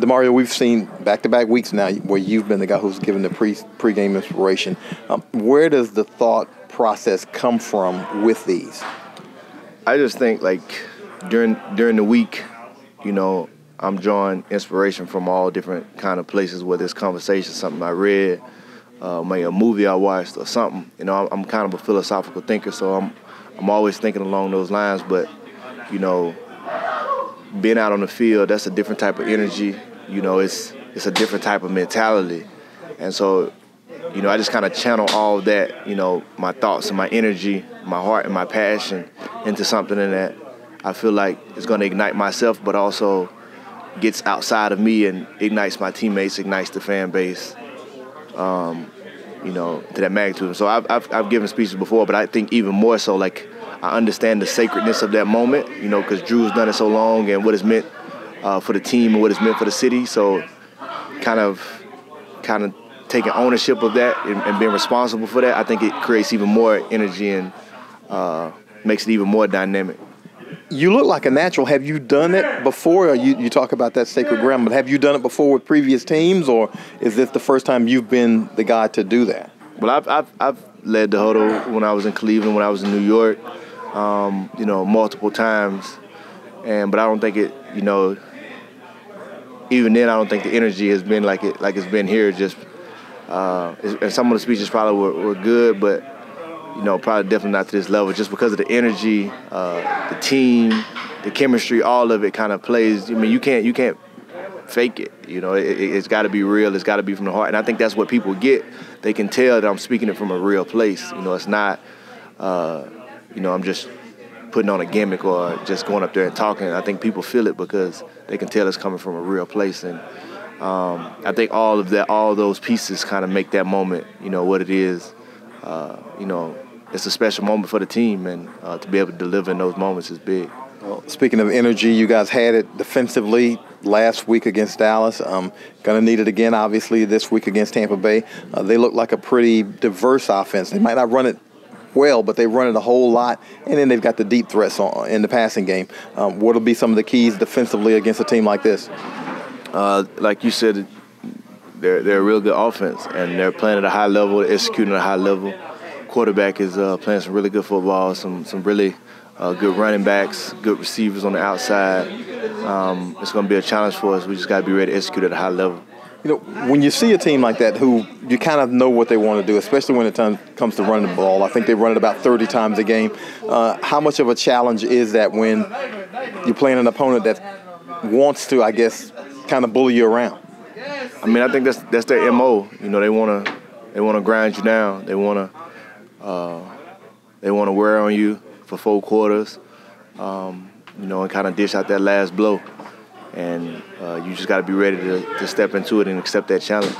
Demario, we've seen back-to-back weeks now where you've been the guy who's given the pre-game inspiration. Where does the thought process come from with these? I just think, like, during the week, you know, I'm drawing inspiration from all different kind of places, whether it's conversation, something I read, maybe a movie I watched or something. You know, I'm kind of a philosophical thinker, so I'm always thinking along those lines. But, you know, being out on the field, that's a different type of energy. You know, it's a different type of mentality. And so, you know, I just kind of channel all that, you know, my thoughts and my energy, my heart and my passion into something that I feel like is going to ignite myself, but also gets outside of me and ignites my teammates, ignites the fan base, you know, to that magnitude. So I've given speeches before, but I think even more so, like, I understand the sacredness of that moment, you know, because Drew's done it so long and what it's meant for the team and what it's meant for the city. So kind of taking ownership of that and being responsible for that, I think it creates even more energy and makes it even more dynamic. You look like a natural. Have you done it before? You talk about that sacred ground, but have you done it before with previous teams, or is this the first time you've been the guy to do that? Well, I've led the huddle when I was in Cleveland, when I was in New York, you know, multiple times, but I don't think it, you know, even then I don't think the energy has been like it's been here. Just and some of the speeches probably were good, but you know, probably definitely not to this level, just because of the energy, the team, the chemistry, all of it kind of plays. I mean, you can't fake it. You know, it's got to be real. It's got to be from the heart, and I think that's what people get. They can tell that I'm speaking it from a real place. You know, it's not, you know, I'm just putting on a gimmick or just going up there and talking. I think people feel it because they can tell it's coming from a real place, and I think all those pieces kind of make that moment, you know, what it is. You know, it's a special moment for the team, and to be able to deliver in those moments is big. Well, speaking of energy, you guys had it defensively last week against Dallas. Going to need it again, obviously, this week against Tampa Bay. They look like a pretty diverse offense. They might not run it well, but they run it a whole lot, and then they've got the deep threats in the passing game. What will be some of the keys defensively against a team like this? Like you said, they're a real good offense, and they're playing at a high level, executing at a high level. Quarterback is playing some really good football, some really good running backs, good receivers on the outside. It's going to be a challenge for us. We just got to be ready to execute at a high level. You know, when you see a team like that who you kind of know what they want to do, especially when it comes to running the ball, I think they run it about 30 times a game. How much of a challenge is that when you're playing an opponent that wants to, I guess, kind of bully you around? I mean, I think that's their MO. You know, they want to grind you down. They want to wear on you for 4 quarters, you know, and kind of dish out that last blow. And you just got to be ready to step into it and accept that challenge.